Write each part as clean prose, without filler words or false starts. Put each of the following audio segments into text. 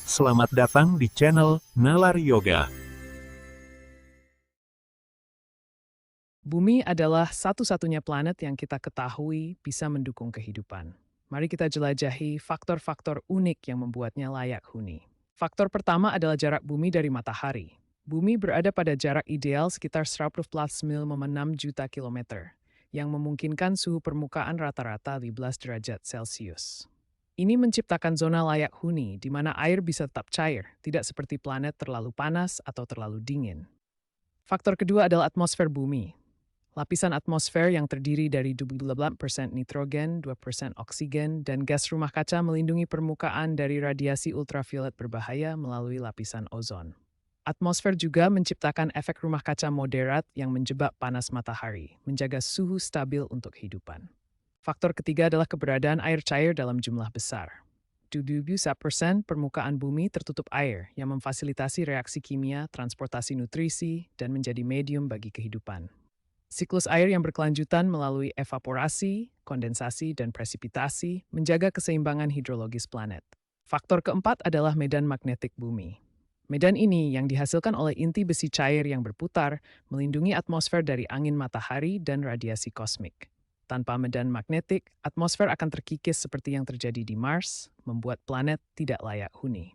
Selamat datang di channel Nalar Yoga. Bumi adalah satu-satunya planet yang kita ketahui bisa mendukung kehidupan. Mari kita jelajahi faktor-faktor unik yang membuatnya layak huni. Faktor pertama adalah jarak bumi dari matahari. Bumi berada pada jarak ideal sekitar 114,6 juta kilometer, yang memungkinkan suhu permukaan rata-rata 15 derajat Celcius. Ini menciptakan zona layak huni di mana air bisa tetap cair, tidak seperti planet terlalu panas atau terlalu dingin. Faktor kedua adalah atmosfer bumi. Lapisan atmosfer yang terdiri dari 28% nitrogen, 2% oksigen, dan gas rumah kaca melindungi permukaan dari radiasi ultraviolet berbahaya melalui lapisan ozon. Atmosfer juga menciptakan efek rumah kaca moderat yang menjebak panas matahari, menjaga suhu stabil untuk kehidupan. Faktor ketiga adalah keberadaan air cair dalam jumlah besar. 70% permukaan bumi tertutup air yang memfasilitasi reaksi kimia, transportasi nutrisi, dan menjadi medium bagi kehidupan. Siklus air yang berkelanjutan melalui evaporasi, kondensasi, dan presipitasi menjaga keseimbangan hidrologis planet. Faktor keempat adalah medan magnetik bumi. Medan ini yang dihasilkan oleh inti besi cair yang berputar melindungi atmosfer dari angin matahari dan radiasi kosmik. Tanpa medan magnetik, atmosfer akan terkikis seperti yang terjadi di Mars, membuat planet tidak layak huni.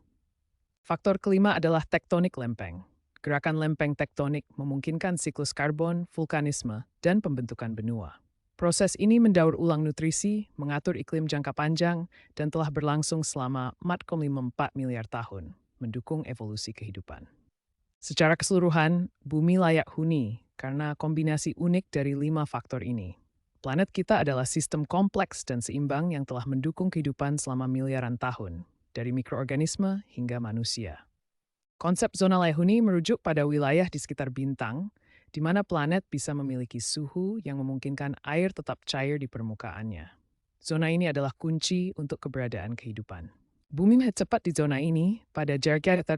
Faktor kelima adalah tektonik lempeng. Gerakan lempeng tektonik memungkinkan siklus karbon, vulkanisme, dan pembentukan benua. Proses ini mendaur ulang nutrisi, mengatur iklim jangka panjang, dan telah berlangsung selama 4,54 miliar tahun, mendukung evolusi kehidupan. Secara keseluruhan, bumi layak huni karena kombinasi unik dari 5 faktor ini. Planet kita adalah sistem kompleks dan seimbang yang telah mendukung kehidupan selama miliaran tahun, dari mikroorganisme hingga manusia. Konsep zona layak huni merujuk pada wilayah di sekitar bintang, di mana planet bisa memiliki suhu yang memungkinkan air tetap cair di permukaannya. Zona ini adalah kunci untuk keberadaan kehidupan. Bumi tepat di zona ini, pada jarak 6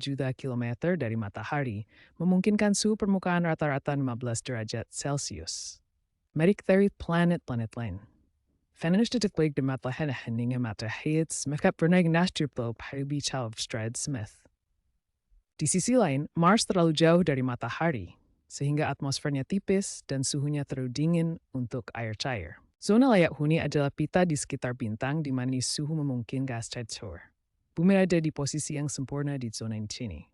juta kilometer dari matahari, memungkinkan suhu permukaan rata-rata 15 derajat Celcius. Mari kita lihat planet-planet lain. Venus detiklig de matlahen heninga matahits, mekap berneg nastriplo paibi chav strad smith. Di sisi lain, Mars terlalu jauh dari matahari, sehingga atmosfernya tipis dan suhunya terlalu dingin untuk air cair. Zona layak huni adalah pita di sekitar bintang di mana suhu memungkinkan gas cair. Bumi ada di posisi yang sempurna di zona ini.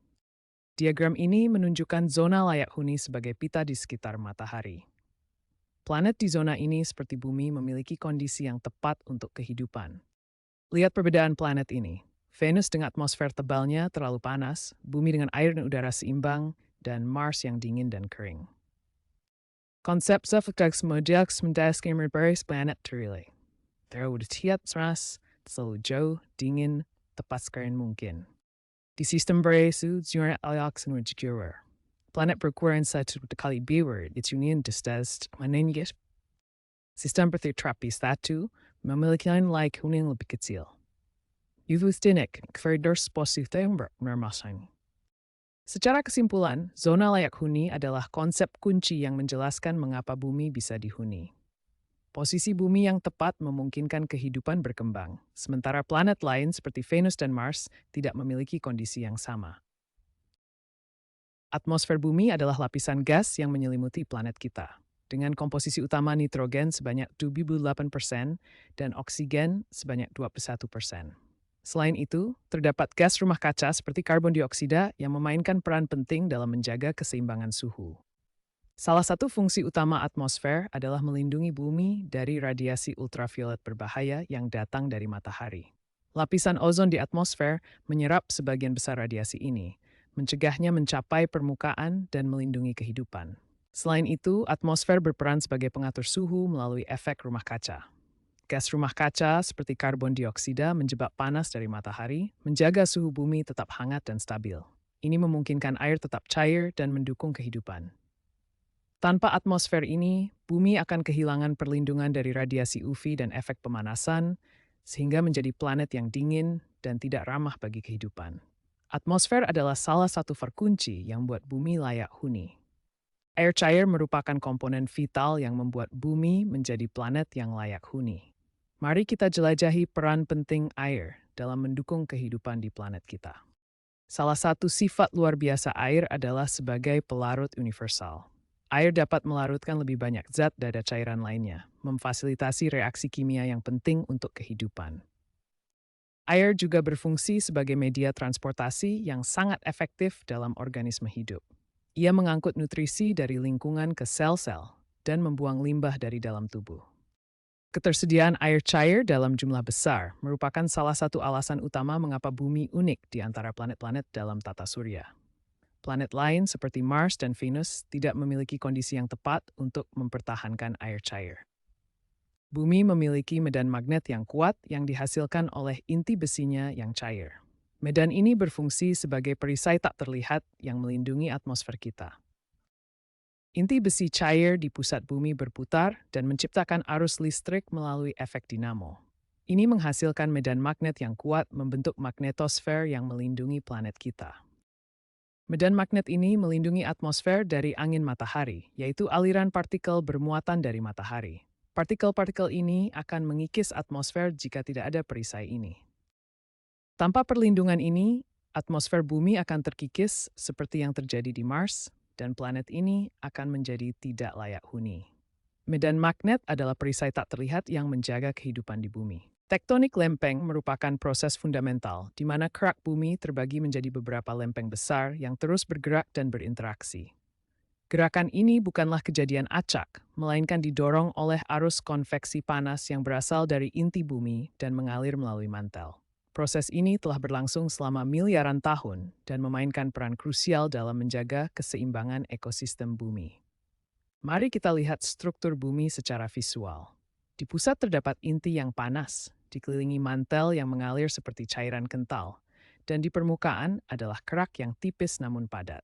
Diagram ini menunjukkan zona layak huni sebagai pita di sekitar matahari. Planet di zona ini seperti bumi memiliki kondisi yang tepat untuk kehidupan. Lihat perbedaan planet ini. Venus dengan atmosfer tebalnya terlalu panas, bumi dengan air dan udara seimbang, dan Mars yang dingin dan kering. Konsep Sofoktax Modiax Mendaskim Rebaris Planet Terile. Terlalu tiap ras, selalu jauh, dingin, tepat sekalian mungkin. Di sistem beresu, Zurat Aliox and Rujigura. Planet berkurang satu kali biwar, its union distas manengit. Sistem berarti trapis satu, memiliki like hunian lebih kecil. Yuvustinik, kveridors positembra mermasan. Secara kesimpulan, zona layak huni adalah konsep kunci yang menjelaskan mengapa bumi bisa dihuni. Posisi bumi yang tepat memungkinkan kehidupan berkembang, sementara planet lain seperti Venus dan Mars tidak memiliki kondisi yang sama. Atmosfer bumi adalah lapisan gas yang menyelimuti planet kita, dengan komposisi utama nitrogen sebanyak 78% dan oksigen sebanyak 21%. Selain itu, terdapat gas rumah kaca seperti karbon dioksida yang memainkan peran penting dalam menjaga keseimbangan suhu. Salah satu fungsi utama atmosfer adalah melindungi bumi dari radiasi ultraviolet berbahaya yang datang dari matahari. Lapisan ozon di atmosfer menyerap sebagian besar radiasi ini, mencegahnya mencapai permukaan dan melindungi kehidupan. Selain itu, atmosfer berperan sebagai pengatur suhu melalui efek rumah kaca. Gas rumah kaca seperti karbon dioksida menjebak panas dari matahari, menjaga suhu bumi tetap hangat dan stabil. Ini memungkinkan air tetap cair dan mendukung kehidupan. Tanpa atmosfer ini, bumi akan kehilangan perlindungan dari radiasi UV dan efek pemanasan, sehingga menjadi planet yang dingin dan tidak ramah bagi kehidupan. Atmosfer adalah salah satu faktor kunci yang membuat bumi layak huni. Air cair merupakan komponen vital yang membuat bumi menjadi planet yang layak huni. Mari kita jelajahi peran penting air dalam mendukung kehidupan di planet kita. Salah satu sifat luar biasa air adalah sebagai pelarut universal. Air dapat melarutkan lebih banyak zat dan cairan lainnya, memfasilitasi reaksi kimia yang penting untuk kehidupan. Air juga berfungsi sebagai media transportasi yang sangat efektif dalam organisme hidup. Ia mengangkut nutrisi dari lingkungan ke sel-sel dan membuang limbah dari dalam tubuh. Ketersediaan air cair dalam jumlah besar merupakan salah satu alasan utama mengapa bumi unik di antara planet-planet dalam tata surya. Planet lain seperti Mars dan Venus tidak memiliki kondisi yang tepat untuk mempertahankan air cair. Bumi memiliki medan magnet yang kuat yang dihasilkan oleh inti besinya yang cair. Medan ini berfungsi sebagai perisai tak terlihat yang melindungi atmosfer kita. Inti besi cair di pusat bumi berputar dan menciptakan arus listrik melalui efek dinamo. Ini menghasilkan medan magnet yang kuat membentuk magnetosfer yang melindungi planet kita. Medan magnet ini melindungi atmosfer dari angin matahari, yaitu aliran partikel bermuatan dari matahari. Partikel-partikel ini akan mengikis atmosfer jika tidak ada perisai ini. Tanpa perlindungan ini, atmosfer bumi akan terkikis seperti yang terjadi di Mars, dan planet ini akan menjadi tidak layak huni. Medan magnet adalah perisai tak terlihat yang menjaga kehidupan di bumi. Tektonik lempeng merupakan proses fundamental di mana kerak bumi terbagi menjadi beberapa lempeng besar yang terus bergerak dan berinteraksi. Gerakan ini bukanlah kejadian acak, melainkan didorong oleh arus konveksi panas yang berasal dari inti bumi dan mengalir melalui mantel. Proses ini telah berlangsung selama miliaran tahun dan memainkan peran krusial dalam menjaga keseimbangan ekosistem bumi. Mari kita lihat struktur bumi secara visual. Di pusat terdapat inti yang panas, dikelilingi mantel yang mengalir seperti cairan kental, dan di permukaan adalah kerak yang tipis namun padat.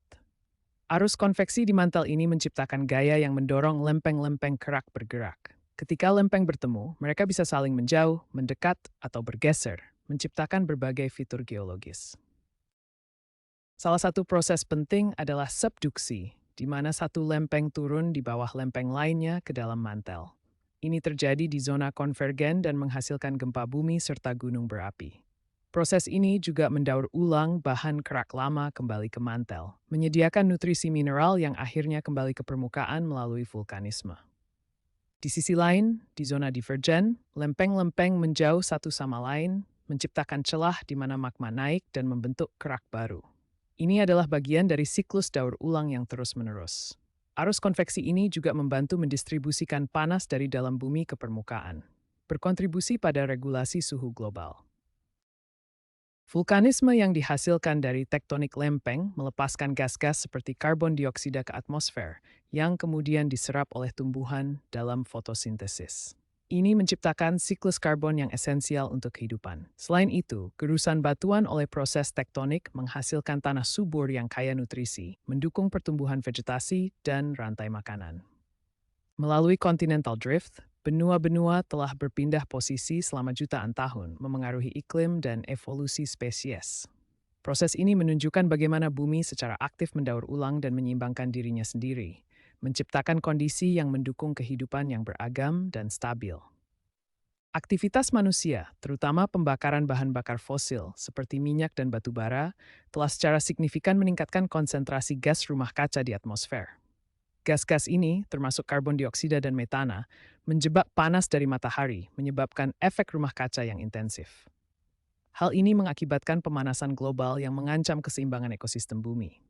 Arus konveksi di mantel ini menciptakan gaya yang mendorong lempeng-lempeng kerak bergerak. Ketika lempeng bertemu, mereka bisa saling menjauh, mendekat, atau bergeser, menciptakan berbagai fitur geologis. Salah satu proses penting adalah subduksi, di mana satu lempeng turun di bawah lempeng lainnya ke dalam mantel. Ini terjadi di zona konvergen dan menghasilkan gempa bumi serta gunung berapi. Proses ini juga mendaur ulang bahan kerak lama kembali ke mantel, menyediakan nutrisi mineral yang akhirnya kembali ke permukaan melalui vulkanisme. Di sisi lain, di zona divergen, lempeng-lempeng menjauh satu sama lain, menciptakan celah di mana magma naik dan membentuk kerak baru. Ini adalah bagian dari siklus daur ulang yang terus-menerus. Arus konveksi ini juga membantu mendistribusikan panas dari dalam bumi ke permukaan, berkontribusi pada regulasi suhu global. Vulkanisme yang dihasilkan dari tektonik lempeng melepaskan gas-gas seperti karbon dioksida ke atmosfer yang kemudian diserap oleh tumbuhan dalam fotosintesis. Ini menciptakan siklus karbon yang esensial untuk kehidupan. Selain itu, gerusan batuan oleh proses tektonik menghasilkan tanah subur yang kaya nutrisi, mendukung pertumbuhan vegetasi dan rantai makanan. Melalui continental drift, benua-benua telah berpindah posisi selama jutaan tahun, memengaruhi iklim dan evolusi spesies. Proses ini menunjukkan bagaimana bumi secara aktif mendaur ulang dan menyeimbangkan dirinya sendiri, menciptakan kondisi yang mendukung kehidupan yang beragam dan stabil. Aktivitas manusia, terutama pembakaran bahan bakar fosil seperti minyak dan batu bara, telah secara signifikan meningkatkan konsentrasi gas rumah kaca di atmosfer. Gas-gas ini, termasuk karbon dioksida dan metana, menjebak panas dari matahari, menyebabkan efek rumah kaca yang intensif. Hal ini mengakibatkan pemanasan global yang mengancam keseimbangan ekosistem bumi.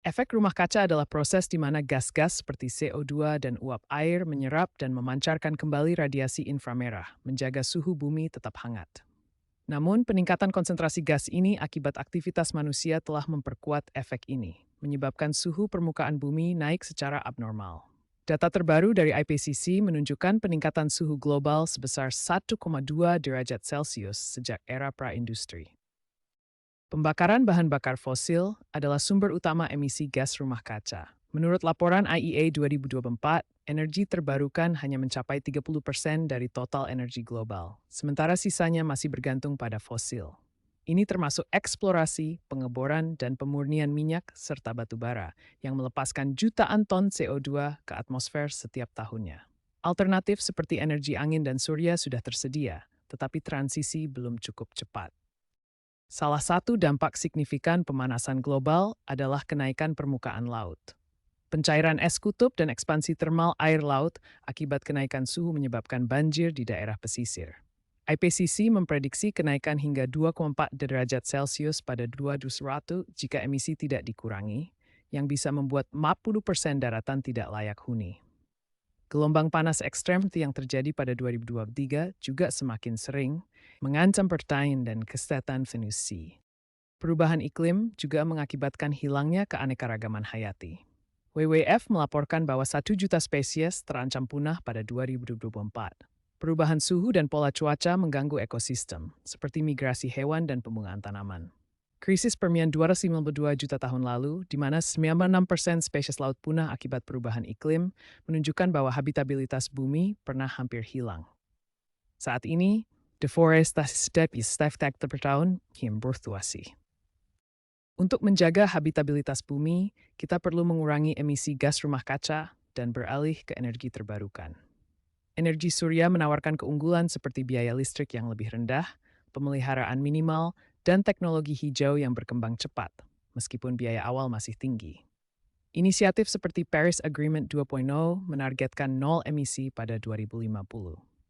Efek rumah kaca adalah proses di mana gas-gas seperti CO2 dan uap air menyerap dan memancarkan kembali radiasi inframerah, menjaga suhu bumi tetap hangat. Namun, peningkatan konsentrasi gas ini akibat aktivitas manusia telah memperkuat efek ini, menyebabkan suhu permukaan bumi naik secara abnormal. Data terbaru dari IPCC menunjukkan peningkatan suhu global sebesar 1,2 derajat Celcius sejak era pra-industri. Pembakaran bahan bakar fosil adalah sumber utama emisi gas rumah kaca. Menurut laporan IEA 2024, energi terbarukan hanya mencapai 30% dari total energi global, sementara sisanya masih bergantung pada fosil. Ini termasuk eksplorasi, pengeboran, dan pemurnian minyak serta batu bara yang melepaskan jutaan ton CO2 ke atmosfer setiap tahunnya. Alternatif seperti energi angin dan surya sudah tersedia, tetapi transisi belum cukup cepat. Salah satu dampak signifikan pemanasan global adalah kenaikan permukaan laut. Pencairan es kutub dan ekspansi termal air laut akibat kenaikan suhu menyebabkan banjir di daerah pesisir. IPCC memprediksi kenaikan hingga 2,4 derajat Celcius pada 2100 jika emisi tidak dikurangi, yang bisa membuat 40% daratan tidak layak huni. Gelombang panas ekstrem yang terjadi pada 2023 juga semakin sering mengancam pertanian dan kesehatan Venusi. Perubahan iklim juga mengakibatkan hilangnya keanekaragaman hayati. WWF melaporkan bahwa 1 juta spesies terancam punah pada 2024. Perubahan suhu dan pola cuaca mengganggu ekosistem, seperti migrasi hewan dan pembungaan tanaman. Krisis Permian 252 juta tahun lalu, di mana 96% spesies laut punah akibat perubahan iklim, menunjukkan bahwa habitabilitas bumi pernah hampir hilang. Saat ini, deforestasi setiap tahun kian berfluktuasi. Untuk menjaga habitabilitas bumi, kita perlu mengurangi emisi gas rumah kaca dan beralih ke energi terbarukan. Energi surya menawarkan keunggulan seperti biaya listrik yang lebih rendah, pemeliharaan minimal, dan teknologi hijau yang berkembang cepat, meskipun biaya awal masih tinggi. Inisiatif seperti Paris Agreement 2.0 menargetkan nol emisi pada 2050.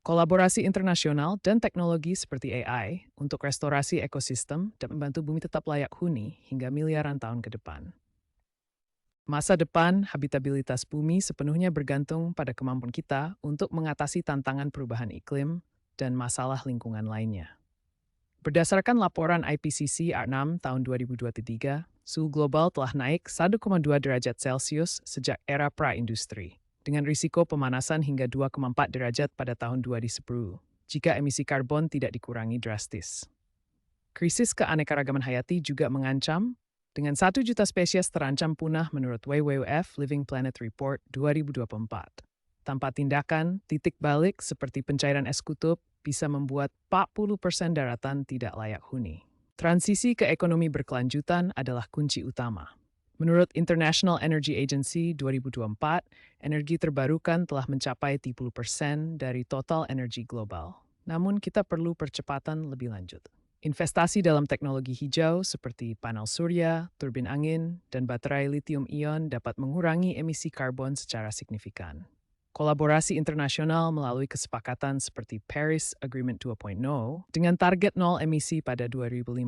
Kolaborasi internasional dan teknologi seperti AI untuk restorasi ekosistem dan membantu bumi tetap layak huni hingga miliaran tahun ke depan. Masa depan habitabilitas bumi sepenuhnya bergantung pada kemampuan kita untuk mengatasi tantangan perubahan iklim dan masalah lingkungan lainnya. Berdasarkan laporan IPCC R6 tahun 2023, suhu global telah naik 1,2 derajat Celcius sejak era pra-industri, dengan risiko pemanasan hingga 2,4 derajat pada tahun 2010, jika emisi karbon tidak dikurangi drastis. Krisis keanekaragaman hayati juga mengancam, dengan 1 juta spesies terancam punah menurut WWF Living Planet Report 2024. Tanpa tindakan, titik balik seperti pencairan es kutub bisa membuat 40% daratan tidak layak huni. Transisi ke ekonomi berkelanjutan adalah kunci utama. Menurut International Energy Agency 2024, energi terbarukan telah mencapai 30% dari total energi global. Namun kita perlu percepatan lebih lanjut. Investasi dalam teknologi hijau seperti panel surya, turbin angin, dan baterai lithium-ion dapat mengurangi emisi karbon secara signifikan. Kolaborasi internasional melalui kesepakatan seperti Paris Agreement 2.0 dengan target nol emisi pada 2050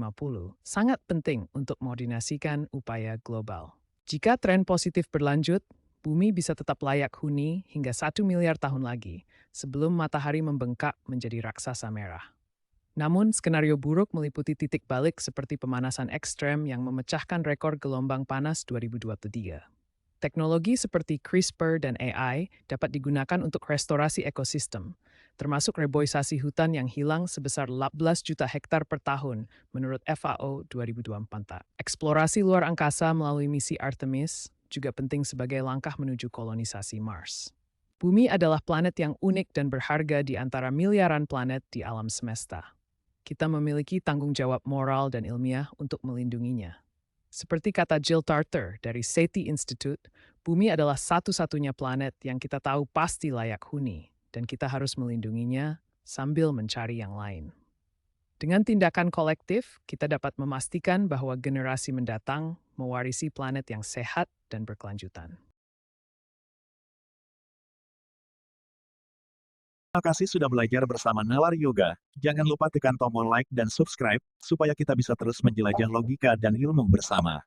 sangat penting untuk mengkoordinasikan upaya global. Jika tren positif berlanjut, bumi bisa tetap layak huni hingga 1 miliar tahun lagi sebelum matahari membengkak menjadi raksasa merah. Namun, skenario buruk meliputi titik balik seperti pemanasan ekstrem yang memecahkan rekor gelombang panas 2023. Teknologi seperti CRISPR dan AI dapat digunakan untuk restorasi ekosistem, termasuk reboisasi hutan yang hilang sebesar 18 juta hektar per tahun menurut FAO 2024. Eksplorasi luar angkasa melalui misi Artemis juga penting sebagai langkah menuju kolonisasi Mars. Bumi adalah planet yang unik dan berharga di antara miliaran planet di alam semesta. Kita memiliki tanggung jawab moral dan ilmiah untuk melindunginya. Seperti kata Jill Tarter dari SETI Institute, bumi adalah satu-satunya planet yang kita tahu pasti layak huni, dan kita harus melindunginya sambil mencari yang lain. Dengan tindakan kolektif, kita dapat memastikan bahwa generasi mendatang mewarisi planet yang sehat dan berkelanjutan. Terima kasih sudah belajar bersama Nalar Yoga. Jangan lupa tekan tombol like dan subscribe, supaya kita bisa terus menjelajah logika dan ilmu bersama.